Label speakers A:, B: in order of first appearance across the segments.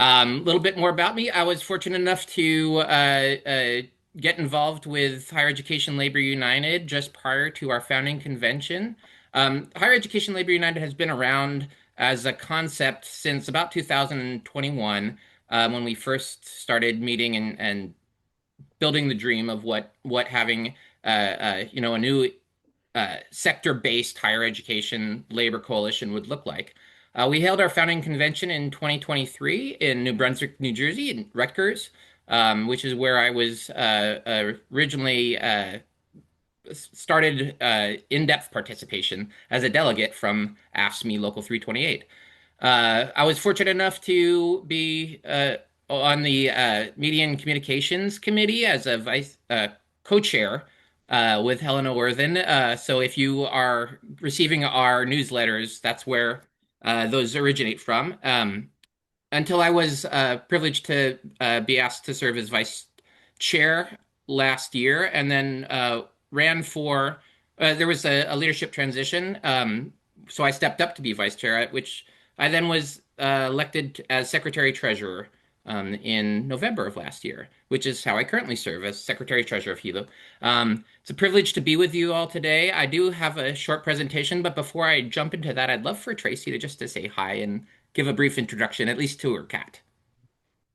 A: A little bit more about me. I was fortunate enough to get involved with Higher Education Labor United just prior to our founding convention. Higher Education Labor United has been around as a concept since about 2021, when we first started meeting and building the dream of what having a new sector-based higher education labor coalition would look like. We held our founding convention in 2023 in New Brunswick, New Jersey, in Rutgers, which is where I was originally started in-depth participation as a delegate from AFSCME Local 328. I was fortunate enough to be on the Media and Communications Committee as a vice co-chair with Helena Worthen. So if you are receiving our newsletters, that's where those originate from. Until I was privileged to be asked to serve as vice chair last year, and then ran for. There was a leadership transition, so I stepped up to be vice chair, which I then was elected as secretary treasurer in November of last year, which is how I currently serve as secretary treasurer of HELU. It's a privilege to be with you all today. I do have a short presentation, but before I jump into that, I'd love for Tracy to just to say hi and give a brief introduction, at least to her cat.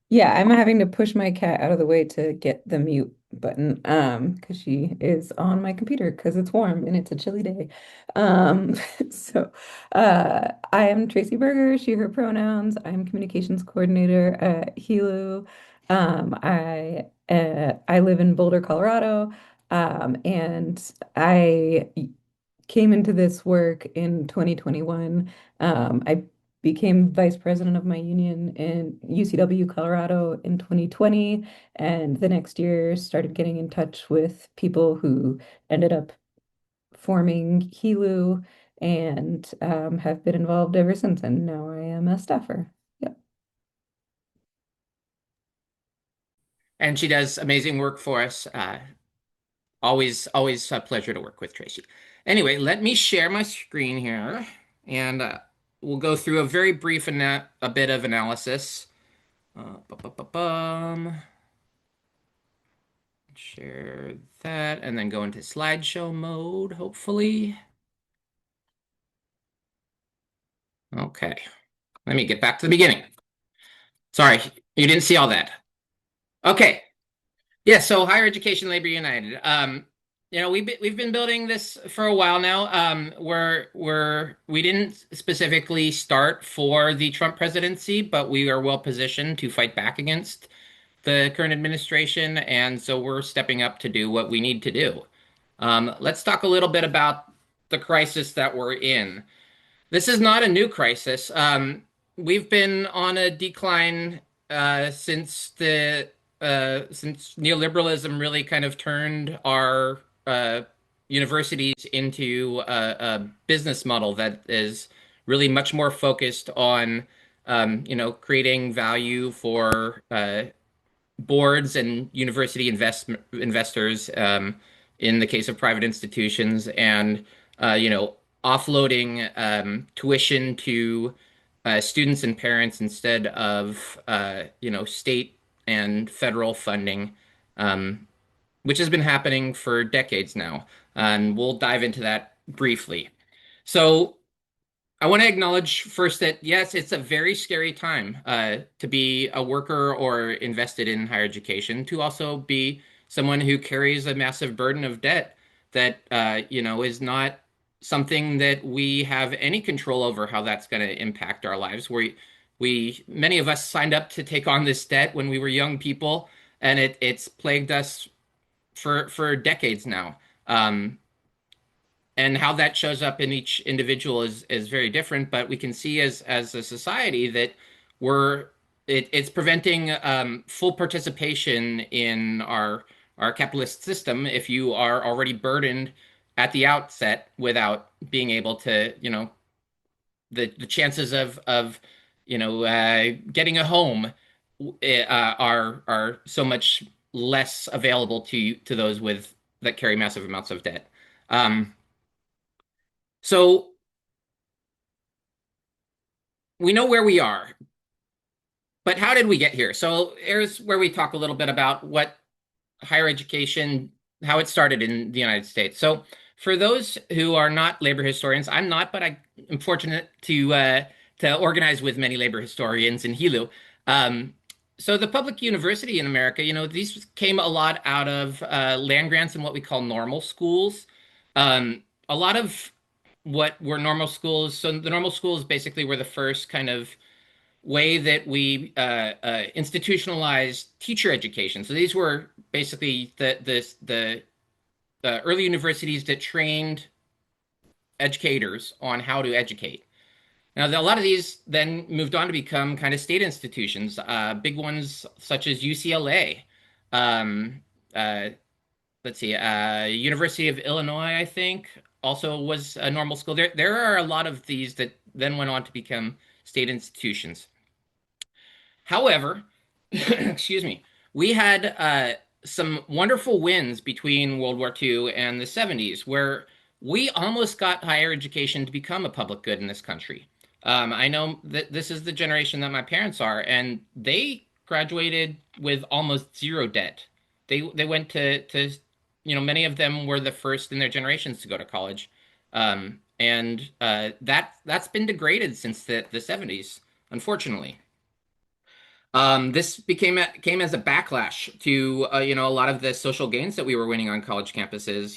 B: Yeah, I'm having to push my cat out of the way to get the mute button, because she is on my computer because it's warm and it's a chilly day. Um, so I am Tracy Berger, she, her pronouns. I'm communications coordinator at HELU. I live in Boulder, Colorado, and I came into this work in 2021. I became vice president of my union in UCW, Colorado in 2020, and the next year started getting in touch with people who ended up forming HELU and have been involved ever since. And now I am a staffer. Yep.
A: And she does amazing work for us. Always a pleasure to work with Tracy. Anyway, let me share my screen here, and we'll go through a very brief a bit of analysis. Bum. Share that, and then go into slideshow mode, hopefully. Okay, let me get back to the beginning. Sorry, you didn't see all that. Okay, yeah, so Higher Education Labor United. We've been building this for a while now. We didn't specifically start for the Trump presidency, but we are well positioned to fight back against the current administration, and so we're stepping up to do what we need to do. Let's talk a little bit about the crisis that we're in. This is not a new crisis. We've been on a decline since neoliberalism really kind of turned our universities into a business model that is really much more focused on creating value for boards and university investors, in the case of private institutions, and offloading tuition to students and parents instead of state and federal funding, which has been happening for decades now. And we'll dive into that briefly. So I want to acknowledge first that yes, it's a very scary time to be a worker or invested in higher education, to also be someone who carries a massive burden of debt that is not something that we have any control over how that's going to impact our lives. We many of us signed up to take on this debt when we were young people, and it's plagued us for decades now. And how that shows up in each individual is very different, but we can see as a society that it's preventing full participation in our capitalist system if you are already burdened at the outset without being able to, the chances of getting a home are so much less available to those with that carry massive amounts of debt. Um, so we know where we are. But how did we get here? So here's where we talk a little bit about what higher education, how it started in the United States. So, for those who are not labor historians, I'm not, but I am fortunate to organize with many labor historians in HELU. Um, so, the public university in America, these came a lot out of land grants and what we call normal schools. A lot of what were normal schools. So, the normal schools basically were the first kind of way that we institutionalized teacher education. So these were basically the early universities that trained educators on how to educate. Now, a lot of these then moved on to become kind of state institutions, big ones such as UCLA. Um, uh, let's see, University of Illinois, I think, also was a normal school. There are a lot of these that then went on to become state institutions. However, excuse me, we had some wonderful wins between World War II and the 70s where we almost got higher education to become a public good in this country. I know that this is the generation that my parents are, and they graduated with almost zero debt. They went many of them were the first in their generations to go to college. And that's been degraded since the 70s, unfortunately. This came as a backlash to a lot of the social gains that we were winning on college campuses.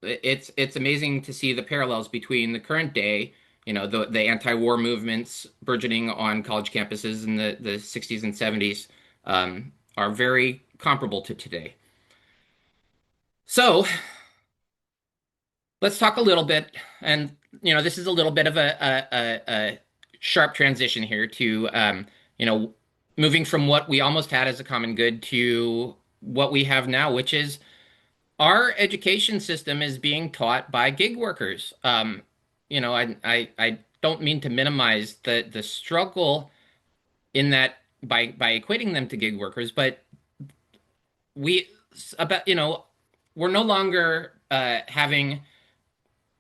A: It's amazing to see the parallels between the current day, the anti-war movements burgeoning on college campuses in the 60s and 70s are very comparable to today. So let's talk a little bit, and this is a little bit of a sharp transition here to moving from what we almost had as a common good to what we have now, which is our education system is being taught by gig workers. I don't mean to minimize the struggle in that by equating them to gig workers, but we about we're no longer having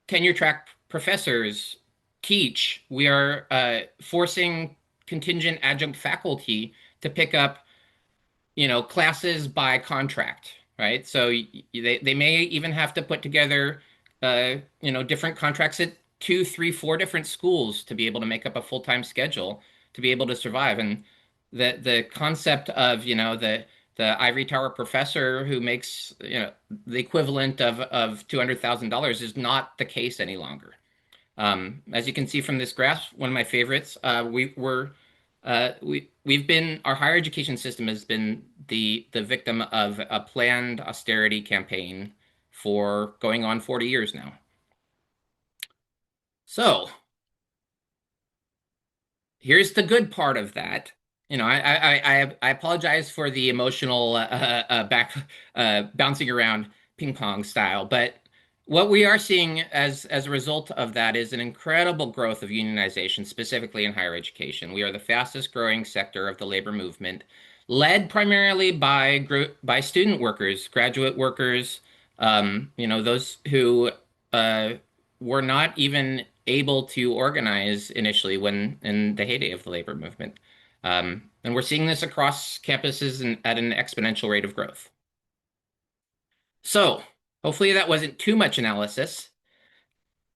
A: tenure track professors teach. We are forcing contingent adjunct faculty to pick up, classes by contract, right? So they may even have to put together, different contracts at two, three, four different schools to be able to make up a full-time schedule to be able to survive. And the concept of, the ivory tower professor who makes, the equivalent of $200,000 is not the case any longer. As you can see from this graph, one of my favorites, we've been our higher education system has been the victim of a planned austerity campaign for going on 40 years now. So here's the good part of that. I apologize for the emotional back bouncing around ping pong style, but what we are seeing as a result of that is an incredible growth of unionization, specifically in higher education. We are the fastest growing sector of the labor movement, led primarily by student workers, graduate workers, those who uh, were not even able to organize initially when in the heyday of the labor movement. And we're seeing this across campuses and at an exponential rate of growth. So hopefully that wasn't too much analysis.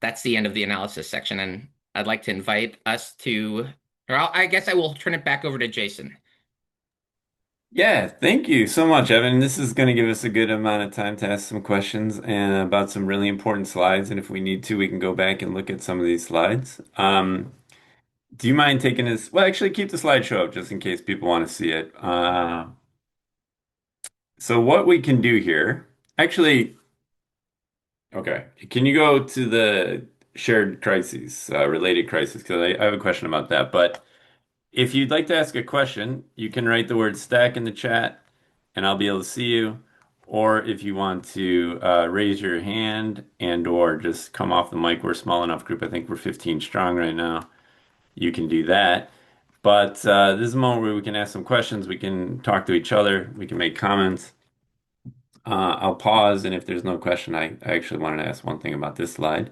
A: That's the end of the analysis section, and I'd like to invite us to, or I guess I will turn it back over to Jason.
C: Yeah, thank you so much, Evan. This is going to give us a good amount of time to ask some questions and about some really important slides. And if we need to, we can go back and look at some of these slides. Do you mind taking this? Well, actually, keep the slideshow up just in case people want to see it. So what we can do here, actually, okay, can you go to the shared crises, related crises? Because I have a question about that. But if you'd like to ask a question, you can write the word stack in the chat and I'll be able to see you. Or if you want to raise your hand and or just come off the mic, we're a small enough group. I think we're 15 strong right now. You can do that. But this is a moment where we can ask some questions. We can talk to each other. We can make comments. I'll pause, and if there's no question, I actually wanted to ask one thing about this slide.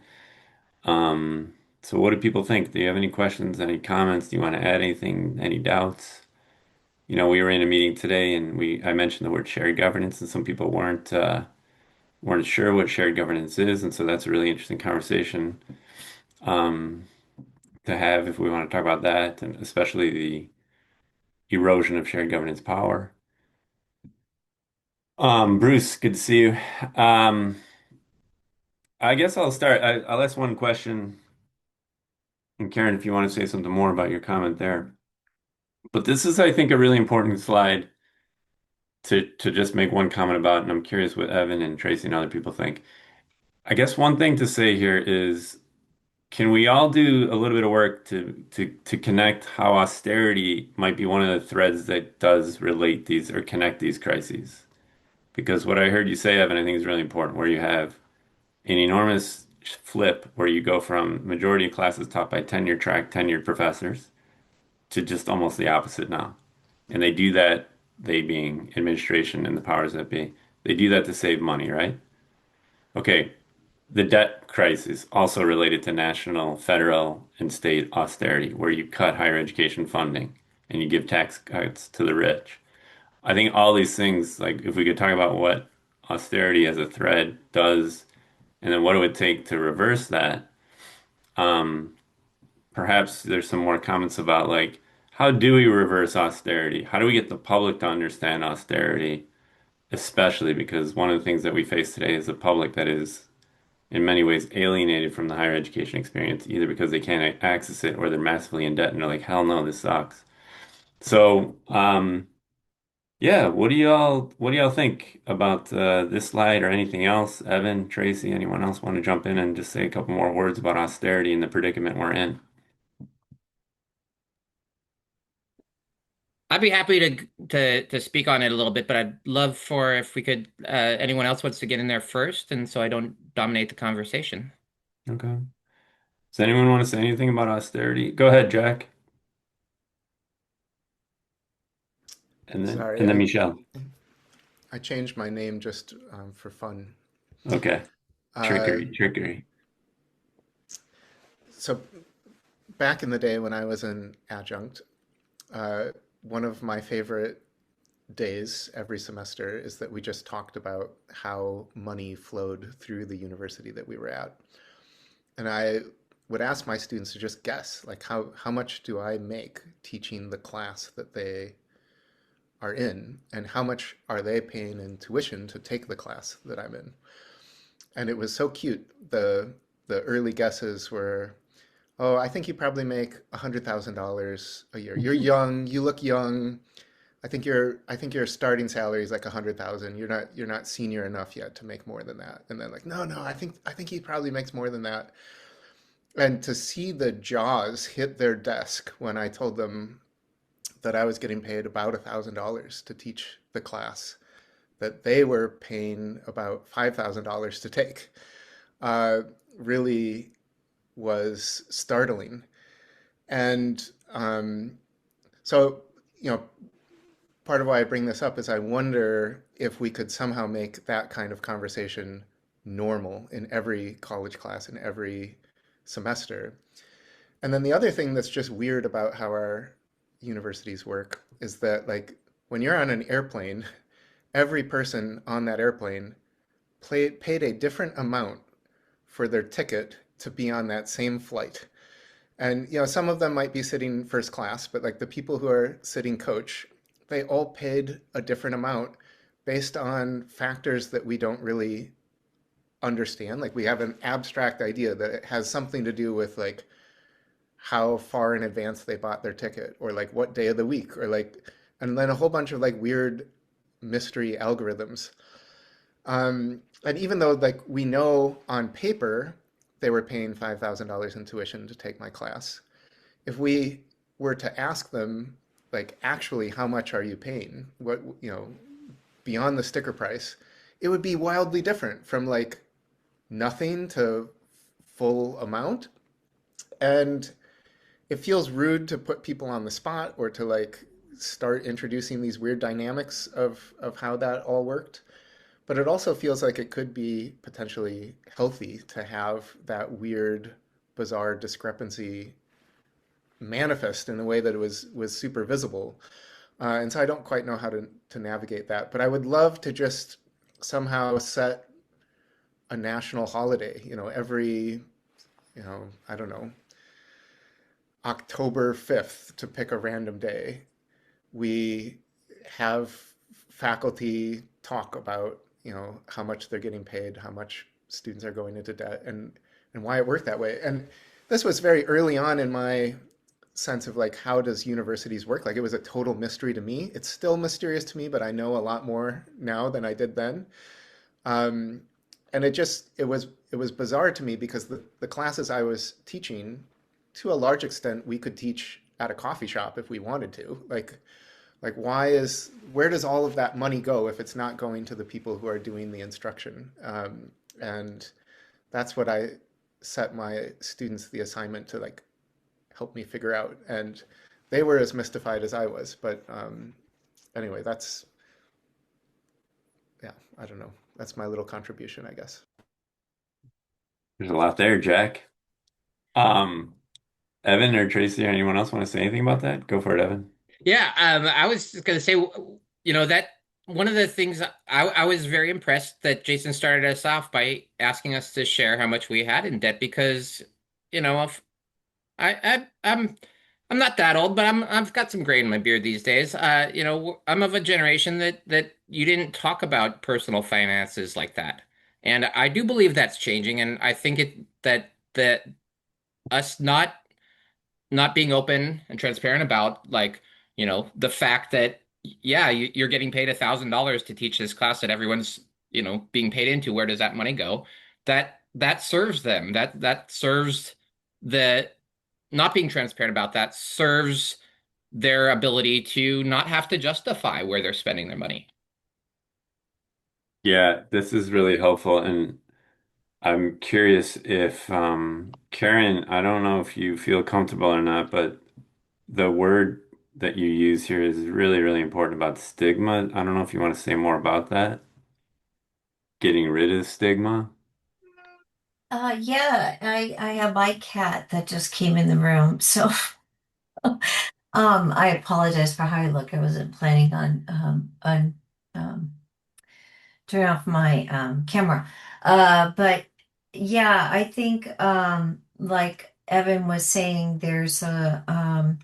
C: So what do people think? Do you have any questions, any comments? Do you want to add anything, any doubts? we were in a meeting today and I mentioned the word shared governance and some people weren't sure what shared governance is, and so that's a really interesting conversation um, to have if we want to talk about that, and especially the erosion of shared governance power. Bruce, good to see you. Um, I guess I'll start. I'll ask one question, and Karen, if you want to say something more about your comment there. But this is, I think, a really important slide to just make one comment about, and I'm curious what Evan and Tracy and other people think. I guess one thing to say here is, can we all do a little bit of work to connect how austerity might be one of the threads that does relate these or connect these crises? Because what I heard you say, Evan, I think is really important, where you have an enormous flip where you go from majority of classes taught by tenured professors to just almost the opposite now. And they do that, they being administration and the powers that be, they do that to save money, right? Okay, the debt crisis also related to national, federal, and state austerity, where you cut higher education funding and you give tax cuts to the rich. I think all these things, like if we could talk about what austerity as a thread does, and then what it would take to reverse that, um, perhaps there's some more comments about like, how do we reverse austerity? How do we get the public to understand austerity? Especially because one of the things that we face today is a public that is in many ways alienated from the higher education experience, either because they can't access it or they're massively in debt and they're like, hell no, this sucks. So, yeah, what do y'all think about this slide or anything else? Evan, Tracy, anyone else want to jump in and just say a couple more words about austerity and the predicament we're in?
A: I'd be happy to speak on it a little bit, but I'd love for if we could anyone else wants to get in there first, and so I don't dominate the conversation.
C: Okay. Does anyone want to say anything about austerity? Go ahead, Jack,
D: Sorry,
C: and then Michelle.
D: I changed my name just for fun.
C: Okay.
D: Uh,
C: Trickery, trickery.
D: so back in the day when I was an adjunct, uh, one of my favorite days every semester is that we just talked about how money flowed through the university that we were at. And I would ask my students to just guess, like how much do I make teaching the class that they are in, and how much are they paying in tuition to take the class that I'm in? And it was so cute. The early guesses were, oh, I think you probably make $100,000 a year. You're young, you look young. I think your starting salary is like 100,000. You're not senior enough yet to make more than that. And then like, no, I think he probably makes more than that. And to see the jaws hit their desk when I told them that I was getting paid about $1,000 to teach the class, that they were paying about $5,000 to take, uh, really was startling. And so, you know, part of why I bring this up is I wonder if we could somehow make that kind of conversation normal in every college class, in every semester. And then the other thing that's just weird about how our universities work is that, like, when you're on an airplane, every person on that airplane paid a different amount for their ticket to be on that same flight. And some of them might be sitting first class, but like the people who are sitting coach, they all paid a different amount based on factors that we don't really understand. Like we have an abstract idea that it has something to do with like how far in advance they bought their ticket or like what day of the week or like, and then a whole bunch of like weird mystery algorithms. And even though like we know on paper they were paying $5,000 in tuition to take my class, if we were to ask them like actually how much are you paying, what beyond the sticker price, it would be wildly different from like nothing to full amount. And it feels rude to put people on the spot or to like start introducing these weird dynamics of how that all worked. But it also feels like it could be potentially healthy to have that weird, bizarre discrepancy manifest in a way that it was super visible. And so I don't quite know how to navigate that. But I would love to just somehow set a national holiday, every, I don't know, October 5th, to pick a random day. We have faculty talk about, how much they're getting paid, how much students are going into debt, and why it worked that way. And this was very early on in my sense of like, how does universities work? Like, it was a total mystery to me. It's still mysterious to me, but I know a lot more now than I did then. Um, and it was bizarre to me because the classes I was teaching, to a large extent, we could teach at a coffee shop if we wanted to. Like, where does all of that money go if it's not going to the people who are doing the instruction? And that's what I set my students the assignment to, like, help me figure out. And they were as mystified as I was. But anyway, yeah, I don't know. That's my little contribution, I guess.
C: There's a lot there, Jack. Um, Evan or Tracy or anyone else want to say anything about that? Go for it, Evan.
A: Yeah, I was just gonna say, that one of the things I was very impressed that Jason started us off by asking us to share how much we had in debt because, if I'm not that old, but I've got some gray in my beard these days. I'm of a generation that you didn't talk about personal finances like that, and I do believe that's changing, and I think that us not being open and transparent about like the fact that yeah you're getting paid $1,000 to teach this class that everyone's being paid into, where does that money go? That serves them, that serves the not being transparent about that serves their ability to not have to justify where they're spending their money.
C: Yeah, this is really helpful. And I'm curious if, Karen, I don't know if you feel comfortable or not, but the word that you use here is really, really important about stigma. I don't know if you want to say more about that. Getting rid of stigma.
E: Yeah, I have my cat that just came in the room. So I apologize for how I look. I wasn't planning on um turning off my camera. But yeah, I think like Evan was saying, there's a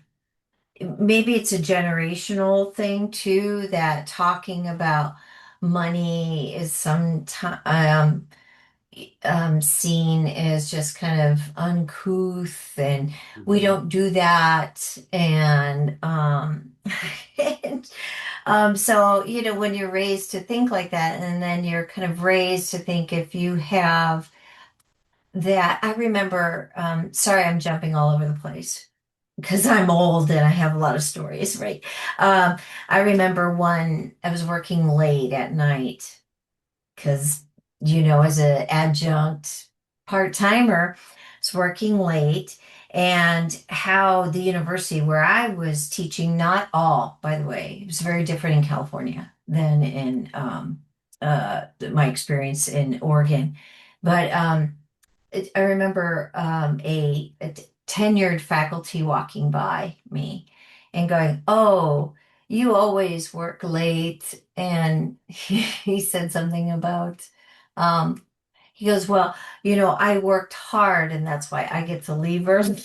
E: maybe it's a generational thing too, that talking about money is sometimes seen as just kind of uncouth, and we
C: Mhm.
E: don't do that. And and so when you're raised to think like that, and then you're kind of raised to think if you have that. I remember, sorry, I'm jumping all over the place because I'm old and I have a lot of stories, right? um, I remember one, I was working late at night because, as an adjunct part-timer, it's working late. And how the university where I was teaching, not all, by the way, it was very different in California than in my experience in Oregon. But I remember a tenured faculty walking by me and going, "Oh, you always work late." And he said something about, um, he goes, "Well, I worked hard and that's why I get to leave early."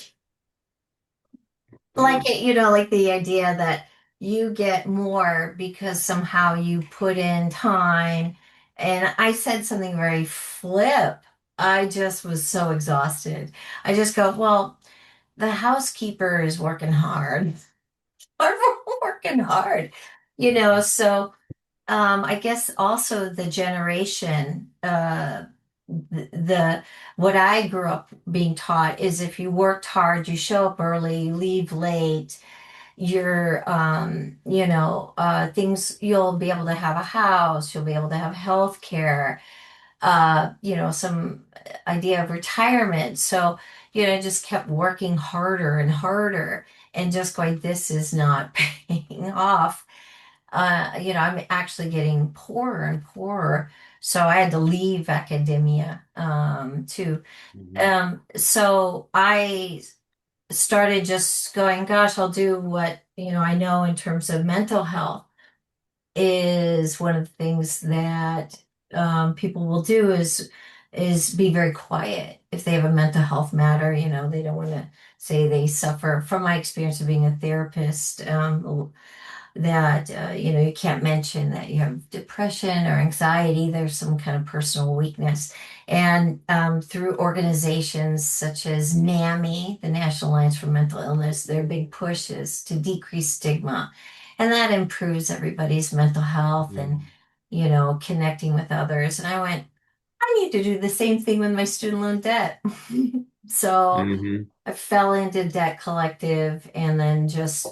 E: Like
C: Mm.
E: it, like the idea that you get more because somehow you put in time. And I said something very flip. I just was so exhausted. I just go, "Well, the housekeeper is working hard." We're working hard, so I guess also the generation, the what I grew up being taught is if you worked hard, you show up early, you leave late, you're things, you'll be able to have a house, you'll be able to have health care, some idea of retirement. So, I just kept working harder and harder and just going, this is not paying off. I'm actually getting poorer and poorer. So I had to leave academia too. So I started just going, gosh, I'll do what I know in terms of mental health is one of the things that people will do is be very quiet if they have a mental health matter. They don't want to say they suffer. From my experience of being a therapist, that you can't mention that you have depression or anxiety. There's some kind of personal weakness, and through organizations such as NAMI, the National Alliance for Mental Illness, their big push is to decrease stigma, and that improves everybody's mental health and
C: Mm.
E: connecting with others. And I went, I need to do the same thing with my student loan debt. So
C: Hmm.
E: I fell into Debt Collective, and then just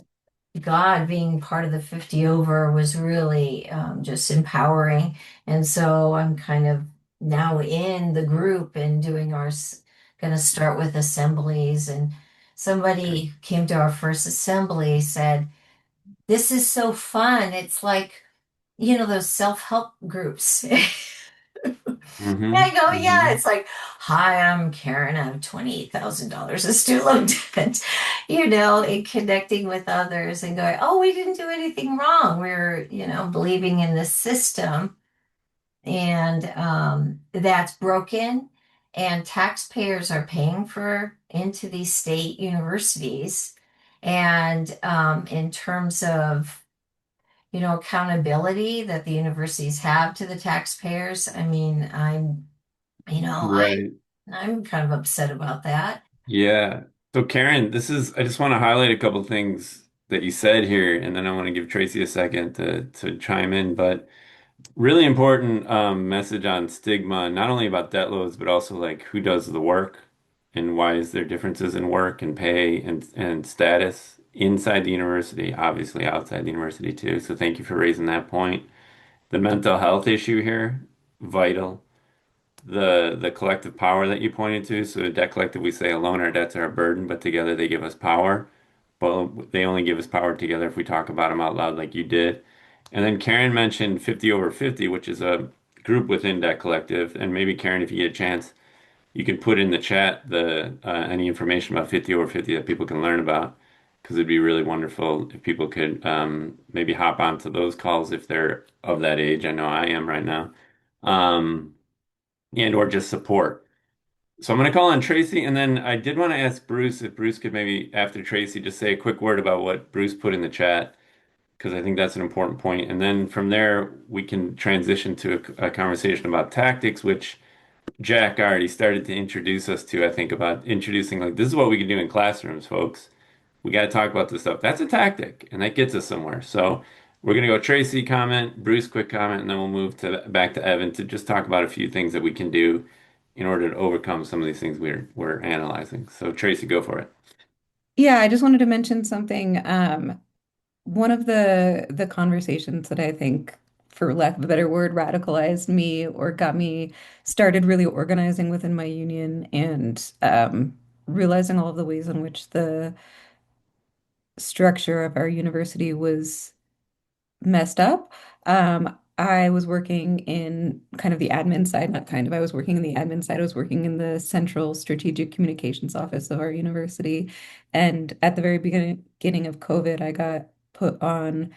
E: God being part of the 50 over was really just empowering. And so I'm kind of now in the group and doing going to start with assemblies. And
C: Okay.
E: somebody came to our first assembly, said, "This is so fun. It's like, those self-help groups."
C: Hmm.
E: I go, yeah,
C: Hmm.
E: it's like, hi, I'm Karen. I have $28,000 of student loan debt, and connecting with others and going, oh, we didn't do anything wrong. We're, believing in the system, and that's broken, and taxpayers are paying for into these state universities. And in terms of, accountability that the universities have to the taxpayers, I mean, you know, I
C: Right.
E: I'm kind of upset about that.
C: Yeah. So Karen, I just want to highlight a couple things that you said here, and then I want to give Tracy a second to chime in. But really important message on stigma, not only about debt loads, but also like who does the work and why is there differences in work and pay and status inside the university, obviously outside the university too. So thank you for raising that point. The mental health issue here, vital. The collective power that you pointed to. So debt collective, we say alone our debts are a burden, but together they give us power. But they only give us power together if we talk about them out loud like you did. And then Karen mentioned 50 over 50, which is a group within Debt Collective. And maybe Karen, if you get a chance, you can put in the chat the any information about 50 over 50 that people can learn about, because it'd be really wonderful if people could maybe hop onto those calls if they're of that age. I know I am right now. Um, and or just support. So I'm going to call on Tracy, and then I did want to ask Bruce if Bruce could maybe, after Tracy, just say a quick word about what Bruce put in the chat, because I think that's an important point. And then from there, we can transition to a conversation about tactics, which Jack already started to introduce us to, I think, about introducing, like, this is what we can do in classrooms, folks. We got to talk about this stuff. That's a tactic, and that gets us somewhere. So we're going to go Tracy comment, Bruce quick comment, and then we'll move to back to Evan to just talk about a few things that we can do in order to overcome some of these things we're analyzing. So Tracy, go for it.
B: Yeah, I just wanted to mention something. One of the conversations that I think, for lack of a better word, radicalized me or got me started really organizing within my union and realizing all of the ways in which the structure of our university was messed up. I was working in kind of the admin side, not kind of, I was working in the admin side. I was working in the central strategic communications office of our university. And at the very beginning of COVID, I got put on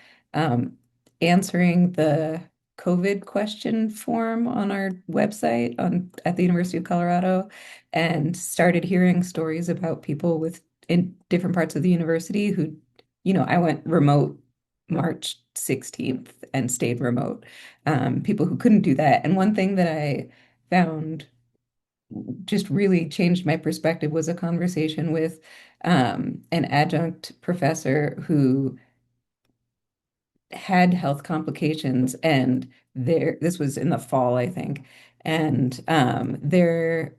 B: answering the COVID question form on our website at the University of Colorado, and started hearing stories about people in different parts of the university who, I went remote March 16th and stayed remote. People who couldn't do that. And one thing that I found just really changed my perspective was a conversation with an adjunct professor who had health complications, and this was in the fall, I think, and their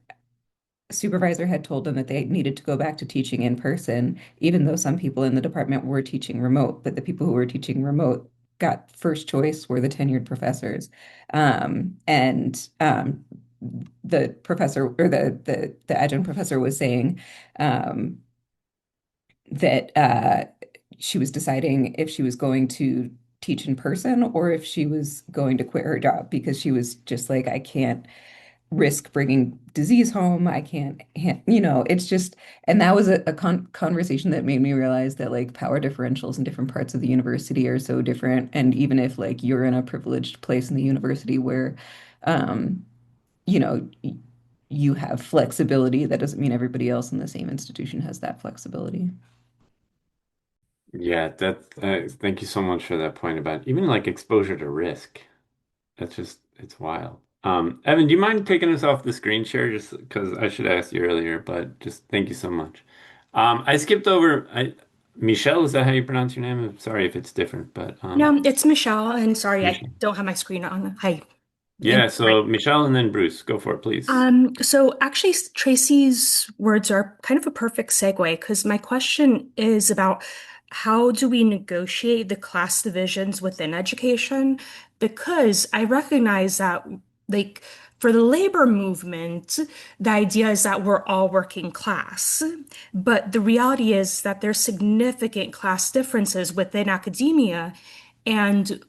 B: supervisor had told them that they needed to go back to teaching in person, even though some people in the department were teaching remote, but the people who were teaching remote got first choice were the tenured professors. And the professor, or the adjunct professor, was saying that she was deciding if she was going to teach in person or if she was going to quit her job, because she was just like, I can't risk bringing disease home. I can't, it's just, and that was a conversation that made me realize that like power differentials in different parts of the university are so different. And even if like you're in a privileged place in the university where, um, you know, you have flexibility, that doesn't mean everybody else in the same institution has that flexibility.
C: Yeah, thank you so much for that point about even like exposure to risk. That's just, it's wild. Evan, do you mind taking us off the screen share just because I should ask you earlier, but just thank you so much. I skipped over, Michelle, is that how you pronounce your name? I'm sorry if it's different, but
F: No, it's Michelle, and sorry, I
C: Michelle.
F: don't have my screen on. Hi. Thank
C: Yeah,
F: you. Right.
C: so Michelle and then Bruce, go for it, please.
F: So actually, Tracy's words are kind of a perfect segue because my question is about how do we negotiate the class divisions within education? Because I recognize that, like, for the labor movement, the idea is that we're all working class. But the reality is that there's significant class differences within academia. And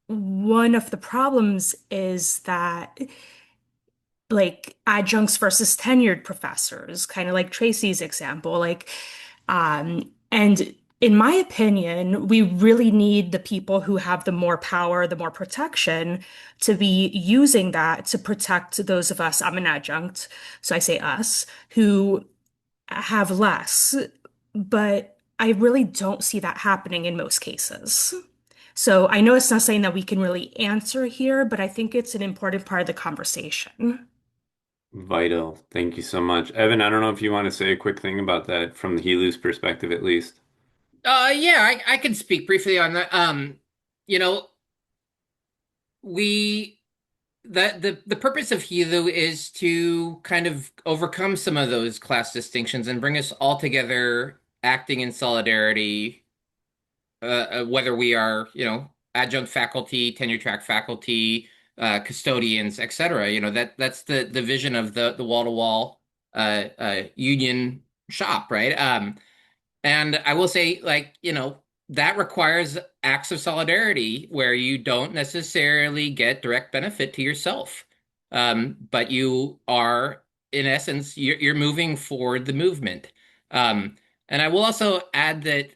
F: one of the problems is that like adjuncts versus tenured professors, kind of like Tracy's example, and in my opinion, we really need the people who have the more power, the more protection to be using that to protect those of us. I'm an adjunct, so I say us, who have less, but I really don't see that happening in most cases. So I know it's not something that we can really answer here, but I think it's an important part of the conversation.
C: Vital. Thank you so much. Evan, I don't know if you want to say a quick thing about that from the HELU's perspective, at least.
A: Yeah, I can speak briefly on that. You know, we the purpose of HELU is to kind of overcome some of those class distinctions and bring us all together, acting in solidarity, whether we are, adjunct faculty, tenure track faculty, custodians, etc. That's the vision of the wall-to-wall union shop, right? And I will say, like, that requires acts of solidarity where you don't necessarily get direct benefit to yourself. But you are, in essence, you're moving forward the movement. Um, and I will also add that,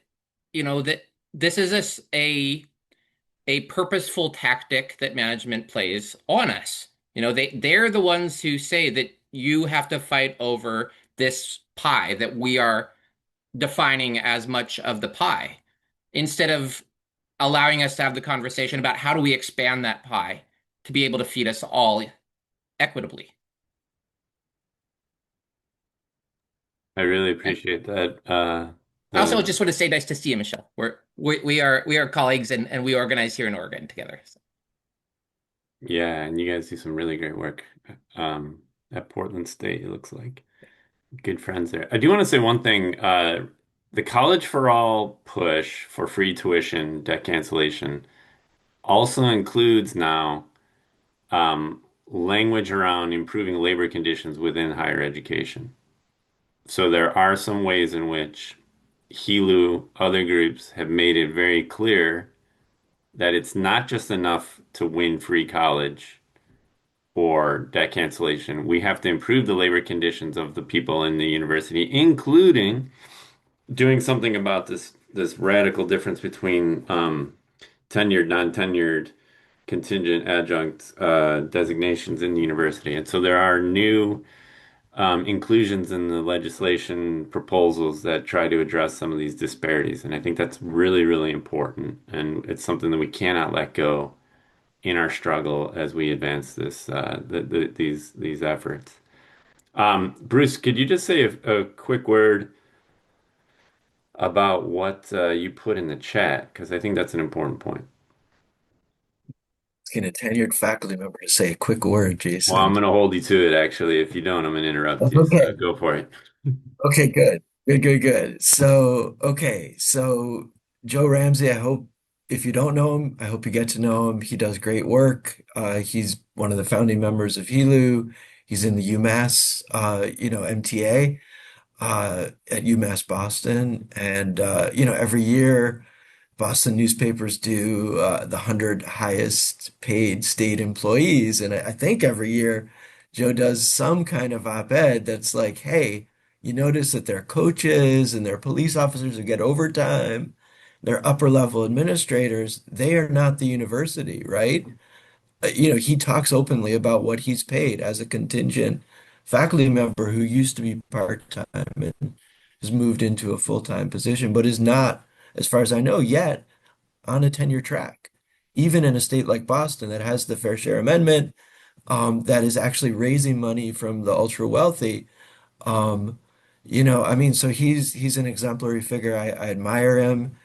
A: that this is a purposeful tactic that management plays on us. They're the ones who say that you have to fight over this pie that we are defining as much of the pie instead of allowing us to have the conversation about how do we expand that pie to be able to feed us all equitably.
C: I really
A: And
C: appreciate that.
A: I also
C: The
A: just want to say nice to see you, Michelle. We are colleagues and we organize here in Oregon together. So.
C: Yeah, and you guys do some really great work at Portland State, it looks like. Good friends there. I do want to say one thing. The College for All push for free tuition, debt cancellation also includes now language around improving labor conditions within higher education. So there are some ways in which HELU, other groups have made it very clear that it's not just enough to win free college or debt cancellation. We have to improve the labor conditions of the people in the university, including doing something about this radical difference between tenured, non-tenured, contingent, adjunct designations in the university. And so there are new inclusions in the legislation proposals that try to address some of these disparities. And I think that's really, really important. And it's something that we cannot let go in our struggle as we advance these efforts. Bruce, could you just say a quick word about what you put in the chat? Because I think that's an important point.
G: Asking a tenured faculty member to say a quick word,
C: Well, I'm
G: Jason.
C: going to hold you to it, actually. If you don't, I'm going to interrupt
G: That's
C: you.
G: okay.
C: So go for it.
G: Okay, good. Good, good, good. So, okay. So, Joe Ramsey, I hope if you don't know him, I hope you get to know him. He does great work. He's one of the founding members of HELU. He's in the UMass, MTA, at UMass Boston. And, every year, Boston newspapers do the 100 highest paid state employees. And I think every year Joe does some kind of op-ed that's like, hey, you notice that their coaches and their police officers who get overtime, their upper level administrators, they are not the university, right? He talks openly about what he's paid as a contingent faculty member who used to be part-time and has moved into a full-time position, but is not, as far as I know, yet on a tenure track. Even in a state like Boston that has the Fair Share Amendment, that is actually raising money from the ultra wealthy. Um, I mean, so he's an exemplary figure. I admire him.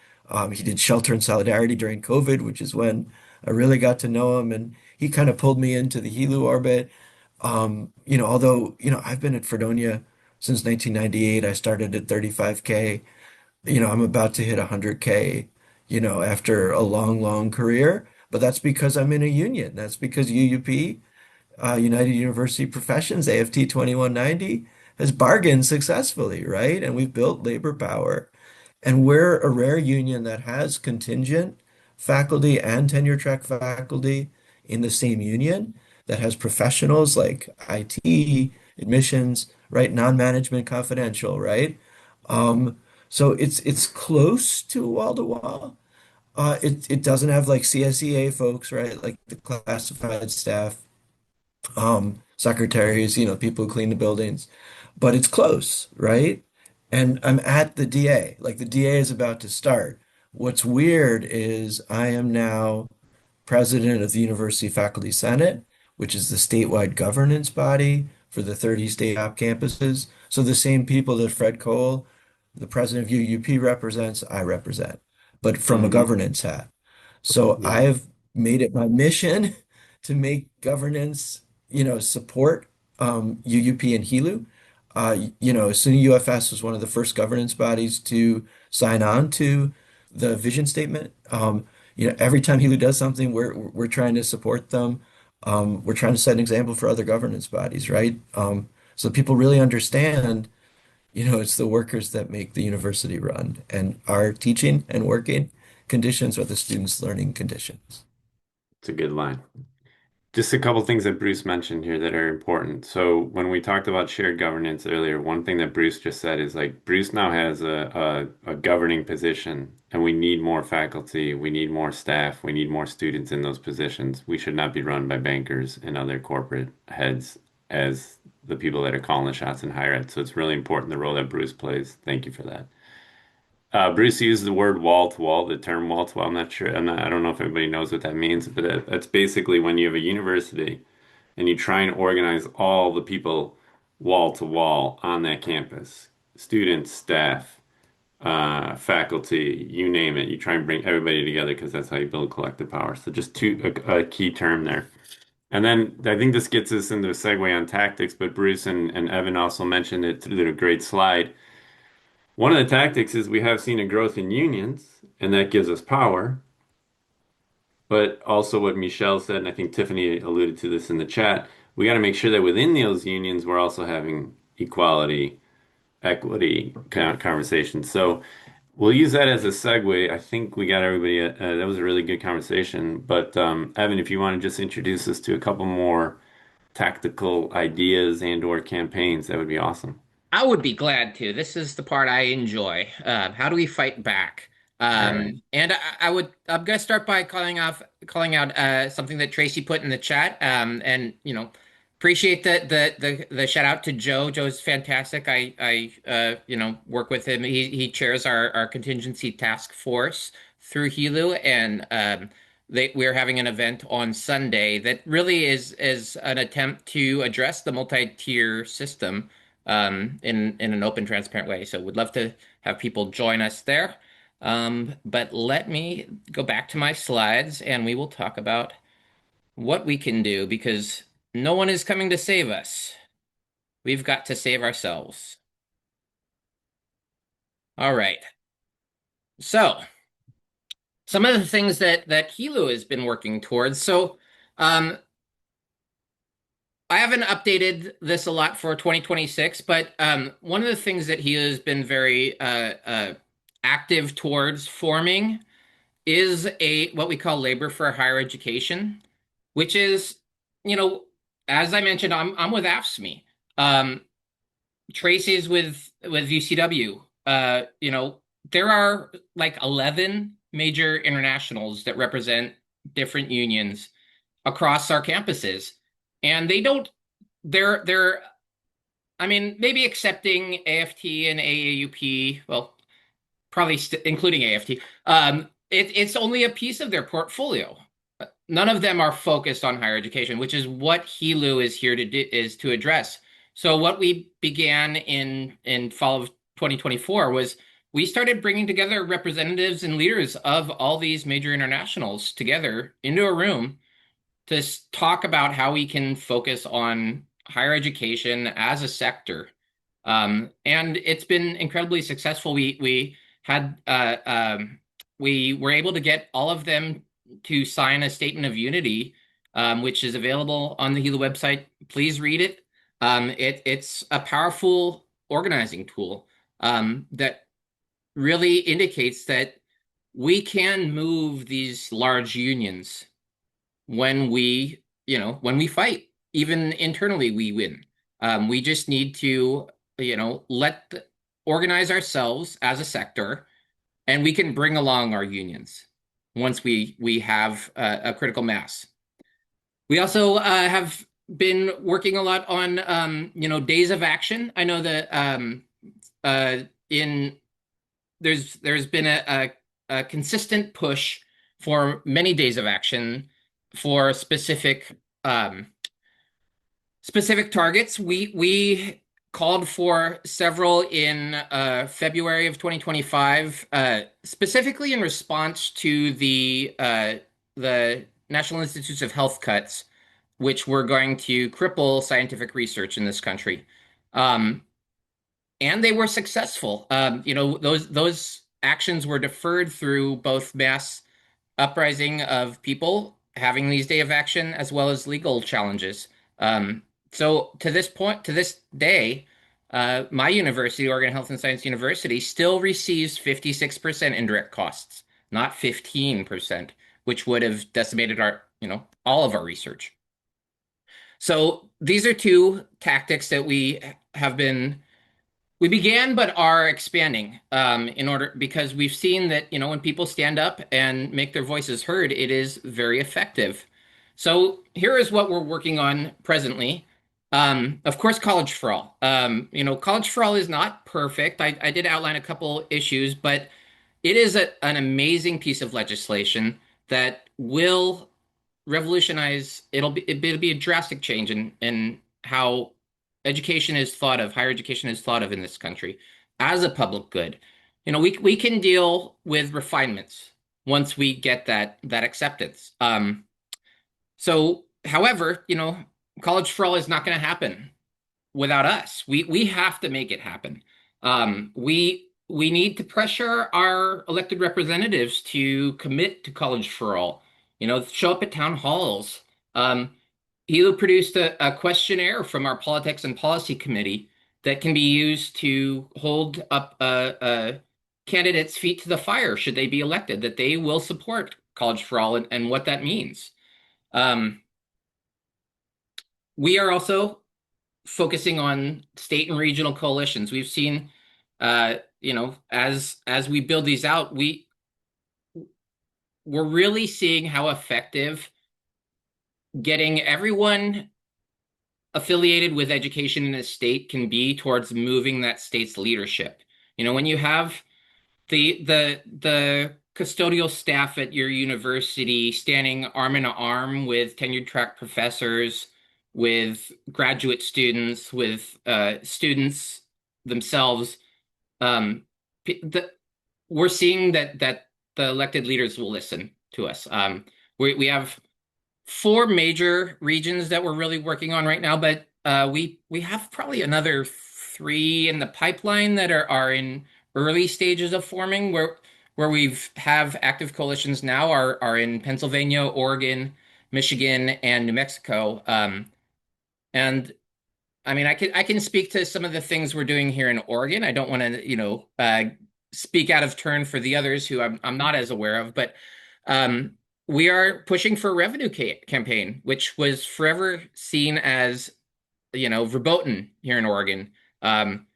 G: He did Shelter in Solidarity during COVID, which is when I really got to know him, and he kind of pulled me into the HELU orbit. Although, I've been at Fredonia since 1998. I started at 35K. I'm about to hit 100K, after a long, long career. But that's because I'm in a union. That's because UUP, United University Professions, AFT 2190, has bargained successfully, right? And we've built labor power. And we're a rare union that has contingent faculty and tenure track faculty in the same union, that has professionals like IT, admissions, right? Non-management confidential, right? Um, so it's close to wall to wall. It doesn't have like CSEA folks, right? Like the classified staff, secretaries, people who clean the buildings, but it's close, right? And I'm at the DA, like the DA is about to start. What's weird is I am now president of the University Faculty Senate, which is the statewide governance body for the 30 state top campuses. So the same people that Fred Cole, the president of UUP, represents, I represent, but from a
C: Hmm.
G: governance hat. So
C: Yeah.
G: I've made it my mission to make governance, support UUP and HELU. SUNY UFS was one of the first governance bodies to sign on to the vision statement. Every time HELU does something, we're trying to support them. We're trying to set an example for other governance bodies, right? So people really understand, it's the workers that make the university run, and our teaching and working conditions are the students' learning conditions.
C: It's a good line. Just a couple things that Bruce mentioned here that are important. So when we talked about shared governance earlier, one thing that Bruce just said is like Bruce now has a governing position, and we need more faculty, we need more staff, we need more students in those positions. We should not be run by bankers and other corporate heads as the people that are calling the shots in higher ed. So it's really important the role that Bruce plays. Thank you for that. Bruce used the word wall to wall, the term wall to wall. I don't know if everybody knows what that means, but that's basically when you have a university and you try and organize all the people wall to wall on that campus, students, staff, faculty, you name it. You try and bring everybody together because that's how you build collective power. So just a key term there. And then I think this gets us into a segue on tactics, but Bruce and Evan also mentioned it through a great slide. One of the tactics is we have seen a growth in unions, and that gives us power. But also what Michelle said, and I think Tiffany alluded to this in the chat, we got to make sure that within those unions, we're also having equality, equity conversations. So we'll use that as a segue. I think we got everybody, that was a really good conversation. But Evan, if you want to just introduce us to a couple more tactical ideas and or campaigns, that would be awesome.
A: I would be glad to. This is the part I enjoy. How do we fight back?
C: All right.
A: And I'm gonna start by calling out something that Tracy put in the chat. And appreciate the shout out to Joe. Joe's fantastic. I work with him. He chairs our contingency task force through HELU, and we're having an event on Sunday that really is an attempt to address the multi-tier system in an open, transparent way. So would love to have people join us there. But let me go back to my slides and we will talk about what we can do because no one is coming to save us. We've got to save ourselves. All right. So some of the things that HELU has been working towards. So I haven't updated this a lot for 2026, but one of the things that he has been very active towards forming is a what we call labor for higher education, which is, you know, as I mentioned, I'm with AFSCME. Tracy's with UCW. There are like 11 major internationals that represent different unions across our campuses, and they don't. They're I mean, maybe accepting AFT and AAUP, well, probably including AFT. It's only a piece of their portfolio. None of them are focused on higher education, which is what HELU is here to do, is to address. So what we began in fall of 2024 was we started bringing together representatives and leaders of all these major internationals together into a room to talk about how we can focus on higher education as a sector. And it's been incredibly successful. We were able to get all of them to sign a statement of unity, which is available on the HELA website. Please read it. It's a powerful organizing tool that really indicates that we can move these large unions when we fight. Even internally, we win. We just need to, organize ourselves as a sector, and we can bring along our unions once we have a critical mass. We also have been working a lot on, days of action. I know that in there's been a consistent push for many days of action for specific targets. We called for several in February of 2025, specifically in response to the National Institutes of Health cuts, which were going to cripple scientific research in this country. And they were successful. Those actions were deferred through both mass uprising of people having these day of action as well as legal challenges. So to this point, to this day, my university, Oregon Health and Science University, still receives 56% indirect costs, not 15%, which would have decimated all of our research. So these are two tactics that we began but are expanding because we've seen that when people stand up and make their voices heard, it is very effective. So here is what we're working on presently. Of course, College for All. College for All is not perfect. I did outline a couple issues, but it is an amazing piece of legislation that will revolutionize. It'll be a drastic change in how education is thought of, higher education is thought of in this country as a public good. We can deal with refinements once we get that acceptance. However, College for All is not going to happen without us. We have to make it happen. We need to pressure our elected representatives to commit to College for All. Show up at town halls. Hilo produced a questionnaire from our Politics and Policy Committee that can be used to hold up a candidate's feet to the fire should they be elected, that they will support College for All and what that means. We are also focusing on state and regional coalitions. We've seen, as we build these out, we're really seeing how effective getting everyone affiliated with education in a state can be towards moving that state's leadership. When you have the custodial staff at your university standing arm in arm with tenured track professors, with graduate students, with students themselves, we're seeing that the elected leaders will listen to us. We have 4 major regions that we're really working on right now, but we have probably another 3 in the pipeline that are in early stages of forming, where we've have active coalitions now are in Pennsylvania, Oregon, Michigan, and New Mexico. And I mean, I can speak to some of the things we're doing here in Oregon. I don't want to, speak out of turn for the others who I'm not as aware of, but we are pushing for a revenue campaign, which was forever seen as, verboten here in Oregon. Um,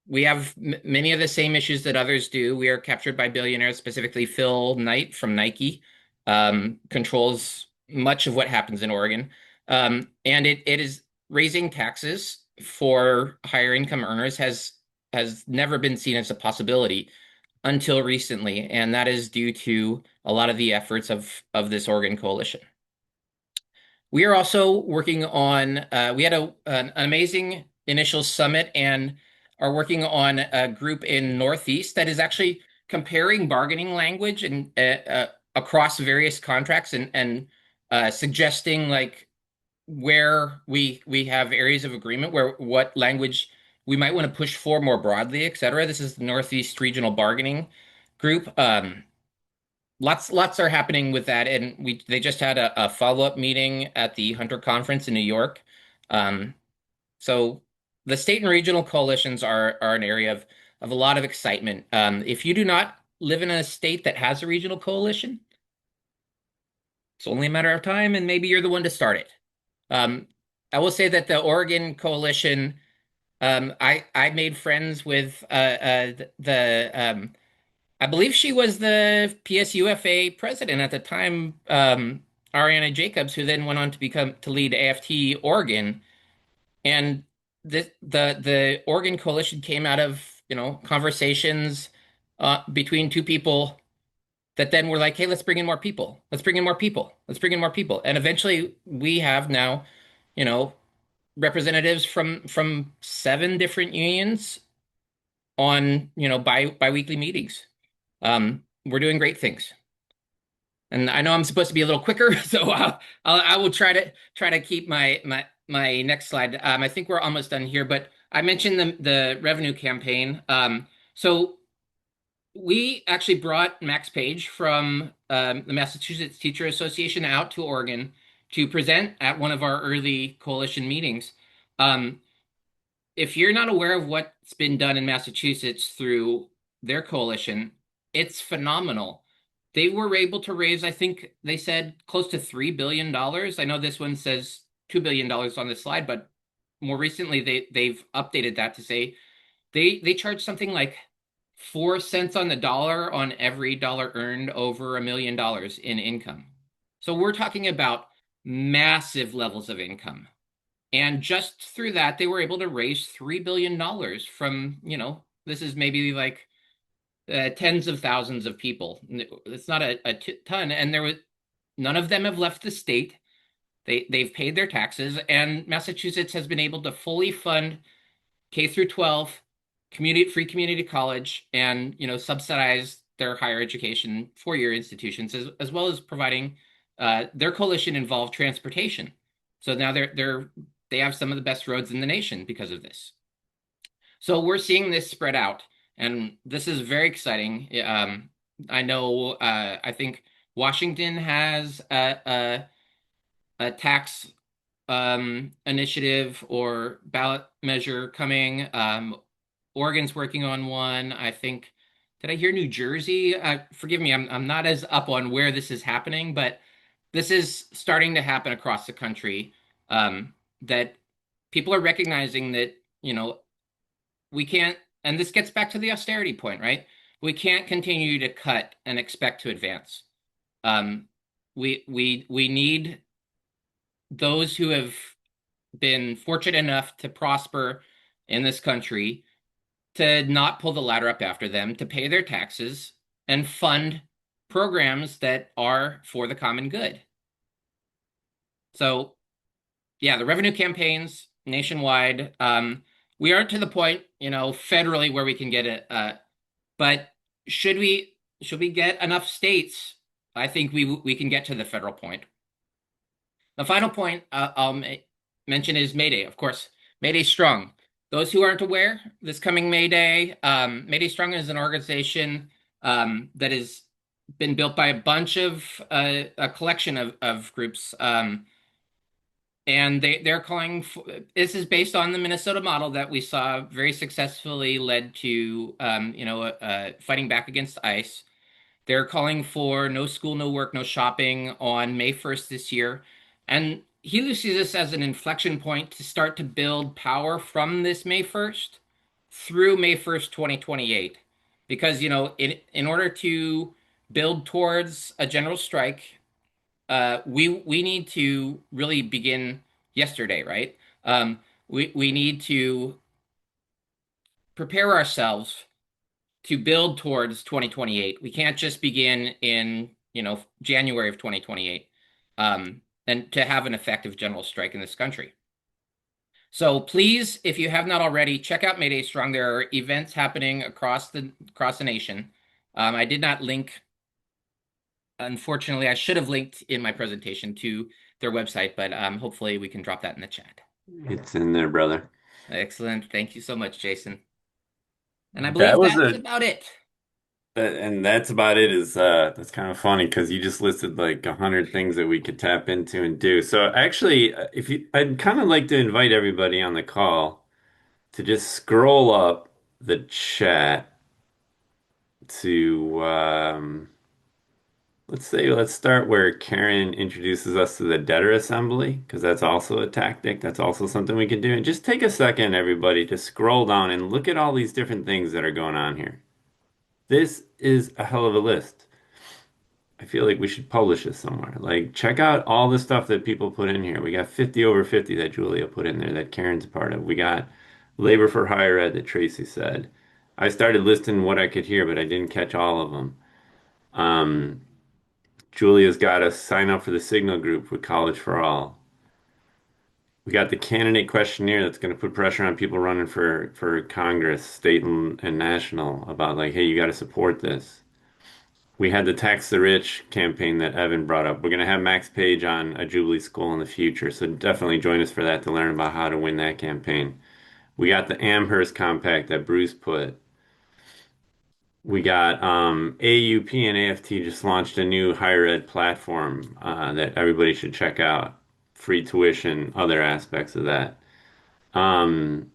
A: we have many of the same issues that others do. We are captured by billionaires, specifically Phil Knight from Nike, controls much of what happens in Oregon. And it is raising taxes for higher income earners has never been seen as a possibility until recently, and that is due to a lot of the efforts of this Oregon coalition. We are also working on, we had an amazing initial summit and are working on a group in Northeast that is actually comparing bargaining language and across various contracts and suggesting like where we have areas of agreement, where what language we might want to push for more broadly, et cetera. This is the Northeast Regional Bargaining Group. Lots are happening with that, and they just had a follow-up meeting at the Hunter Conference in New York. Um, so the state and regional coalitions are an area of a lot of excitement. If you do not live in a state that has a regional coalition, it's only a matter of time, and maybe you're the one to start it. I will say that the Oregon coalition, I made friends with I believe she was the PSUFA president at the time, Ariana Jacobs, who then went on to lead AFT Oregon. And the Oregon coalition came out of, conversations between two people that then were like, hey, let's bring in more people. Let's bring in more people. Let's bring in more people. And eventually we have now, you know, representatives from 7 different unions on, biweekly meetings. We're doing great things. And I know I'm supposed to be a little quicker, so I will try to keep my next slide. I think we're almost done here, but I mentioned the revenue campaign. So we actually brought Max Page from the Massachusetts Teacher Association out to Oregon to present at one of our early coalition meetings. Um, if you're not aware of what's been done in Massachusetts through their coalition, it's phenomenal. They were able to raise, I think they said, close to $3 billion. I know this one says $2 billion on the slide, but more recently they've updated that to say they charge something like 4 cents on the dollar on every dollar earned over $1 million in income. So we're talking about massive levels of income. And just through that, they were able to raise $3 billion from, this is maybe like tens of thousands of people. It's not a ton. And none of them have left the state. They've paid their taxes, and Massachusetts has been able to fully fund K through 12, free community college, and subsidize their higher education 4-year institutions, as well as providing their coalition involved transportation. So now they have some of the best roads in the nation because of this. So we're seeing this spread out, and this is very exciting. I know I think Washington has a tax initiative or ballot measure coming. Oregon's working on one. I think, did I hear New Jersey? Forgive me, I'm not as up on where this is happening, but this is starting to happen across the country. That people are recognizing that, we can't, and this gets back to the austerity point, right? We can't continue to cut and expect to advance. We need those who have been fortunate enough to prosper in this country to not pull the ladder up after them, to pay their taxes and fund programs that are for the common good. So, yeah, the revenue campaigns nationwide. We aren't to the point, federally where we can get it. But should we get enough states? I think we can get to the federal point. The final point I'll mention is May Day. Of course, May Day Strong. Those who aren't aware, this coming May Day, May Day Strong is an organization that has been built by a bunch of a collection of groups. And they're calling for, this is based on the Minnesota model that we saw very successfully led to fighting back against ICE. They're calling for no school, no work, no shopping on May 1st this year. And HELU sees this as an inflection point to start to build power from this May 1st through May 1st, 2028. Because, in order to build towards a general strike, we need to really begin yesterday, right? We need to prepare ourselves to build towards 2028. We can't just begin in, January of 2028, and to have an effective general strike in this country. So please, if you have not already, check out Mayday Strong. There are events happening across the nation. I did not link, unfortunately, I should have linked in my presentation to their website, but hopefully we can drop that in the chat.
C: It's in there, brother.
A: Excellent. Thank you so much, Jason. And I
C: That
A: believe
C: was
A: that's
C: a
A: about it.
C: And that's about it is that's kind of funny because you just listed like 100 things that we could tap into and do. So actually, if you I'd kind of like to invite everybody on the call to just scroll up the chat to let's start where Karen introduces us to the debtor assembly because that's also a tactic. That's also something we can do. And just take a second, everybody, to scroll down and look at all these different things that are going on here. This is a hell of a list. I feel like we should publish this somewhere. Like, check out all the stuff that people put in here. We got 50 over 50 that Julia put in there that Karen's a part of. We got labor for higher ed that Tracy said. I started listing what I could hear, but I didn't catch all of them. Um, Julia's got us sign up for the Signal group with College for All. We got the candidate questionnaire that's going to put pressure on people running for Congress, state and national, about like, hey, you got to support this. We had the Tax the Rich campaign that Evan brought up. We're going to have Max Page on a Jubilee School in the future, so definitely join us for that to learn about how to win that campaign. We got the Amherst Compact that Bruce put. We got AUP and AFT just launched a new higher ed platform that everybody should check out. Free tuition, other aspects of that. Um,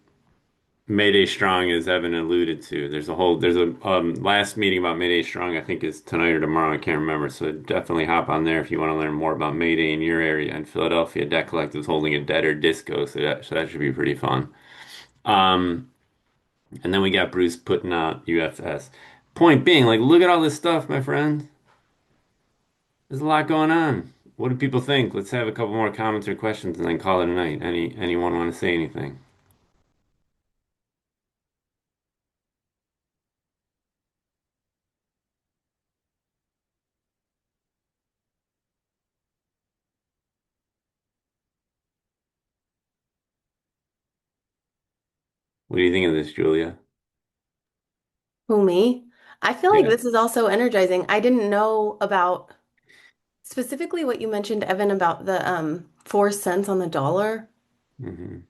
C: Mayday Strong, as Evan alluded to. There's a last meeting about Mayday Strong, I think is tonight or tomorrow, I can't remember. So definitely hop on there if you want to learn more about Mayday in your area. In Philadelphia, Debt Collective is holding a debtor disco, so that should be pretty fun. Um, and then we got Bruce putting out UFS. Point being, like, look at all this stuff, my friend. There's a lot going on. What do people think? Let's have a couple more comments or questions and then call it a night. Anyone want to say anything? What do you think of this, Julia?
H: Who, me? I feel like
C: Yeah.
H: this is also energizing. I didn't know about specifically what you mentioned, Evan, about the 4 cents on the dollar
C: hmm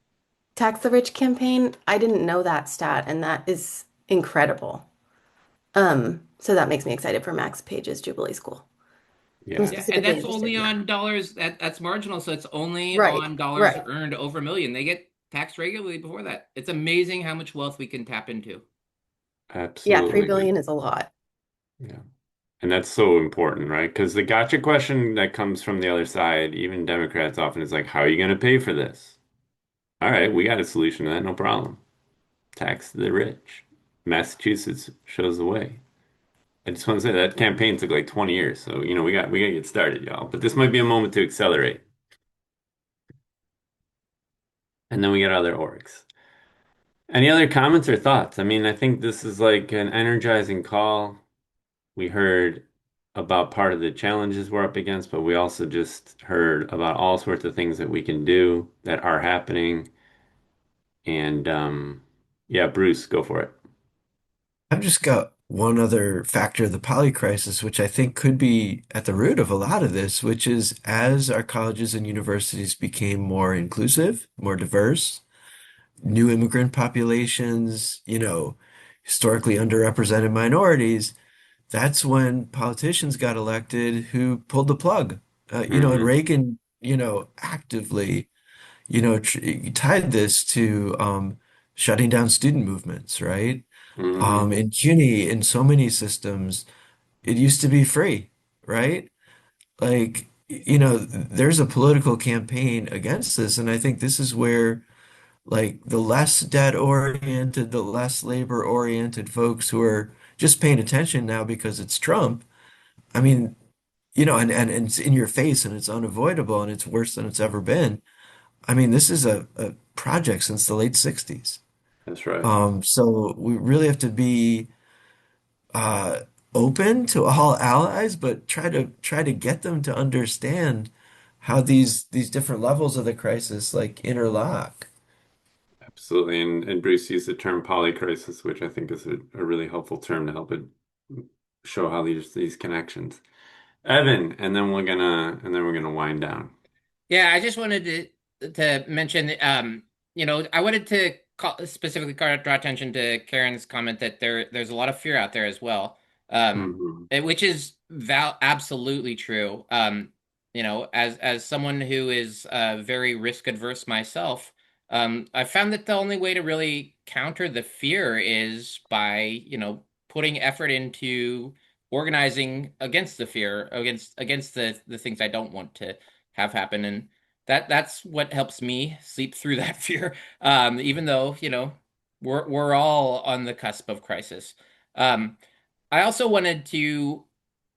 H: tax the rich campaign. I didn't know that stat, and that is incredible. So that makes me excited for Max Page's Jubilee School. I'm
C: Yeah.
A: Yeah, and
H: specifically
A: that's
H: interested
A: only
H: in that.
A: on dollars. That's marginal, so it's only
H: Right,
A: on dollars
H: right.
A: earned over a million. They get taxed regularly before that. It's amazing how much wealth we can tap into.
H: Yeah, 3
C: Absolutely, man.
H: billion is a lot.
C: Yeah. And that's so important, right? Because the gotcha question that comes from the other side, even Democrats often is like, how are you going to pay for this? All right, we got a solution to that, no problem. Tax the rich. Massachusetts shows the way. I just want to say that campaign took like 20 years, so we got to get started, y'all. But this might be a moment to accelerate. And then we got other orgs. Any other comments or thoughts? I mean, I think this is like an energizing call. We heard about part of the challenges we're up against, but we also just heard about all sorts of things that we can do that are happening. And yeah, Bruce, go for it.
G: I've just got one other factor of the poly crisis, which I think could be at the root of a lot of this, which is as our colleges and universities became more inclusive, more diverse, new immigrant populations, historically underrepresented minorities, that's when politicians got elected who pulled the plug. And
C: hmm
G: Reagan, actively, tr tied this to shutting down student movements, right?
C: hmm
G: In CUNY, in so many systems, it used to be free, right? Like, there's a political campaign against this, and I think this is where like the less debt oriented, the less labor oriented folks who are just paying attention now because it's Trump. I mean, and it's in your face and it's unavoidable and it's worse than it's ever been. I mean, this is a project since the late 60s.
C: That's right.
G: So we really have to be uh, open to all allies, but try to get them to understand how these different levels of the crisis like interlock.
C: Absolutely. And Bruce used the term polycrisis, which I think is a really helpful term to help it show how these connections. Evan, and then we're gonna wind down.
A: Yeah, I just wanted to mention, I wanted to specifically draw attention to Karen's comment that there's a lot of fear out there as well,
C: Hmm.
A: which is val absolutely true. As someone who is very risk adverse myself, I found that the only way to really counter the fear is by, putting effort into organizing against the fear, against the things I don't want to have happen. And that's what helps me sleep through that fear. Even though, we're all on the cusp of crisis. Um, I also wanted to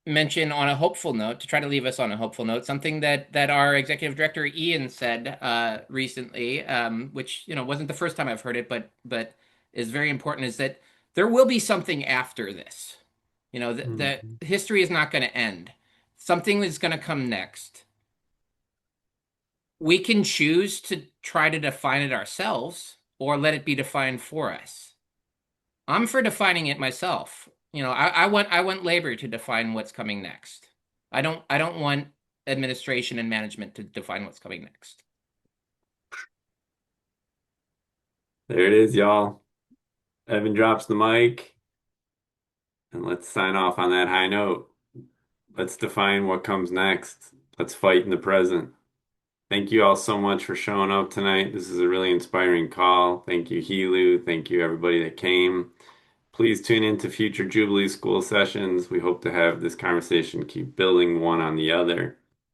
A: mention on a hopeful note, to try to leave us on a hopeful note, something that our executive director Ian said recently, which, wasn't the first time I've heard it, but is very important, is that there will be something after this. The
C: Hmm.
A: history is not going to end. Something is going to come next. We can choose to try to define it ourselves or let it be defined for us. I'm for defining it myself. I want labor to define what's coming next. I don't want administration and management to define what's coming next.
C: There it is, y'all. Evan drops the mic, and let's sign off on that high note. Let's define what comes next. Let's fight in the present. Thank you all so much for showing up tonight. This is a really inspiring call. Thank you, HELU. Thank you, everybody that came. Please tune in to future Jubilee School sessions. We hope to have this conversation keep building one on the other.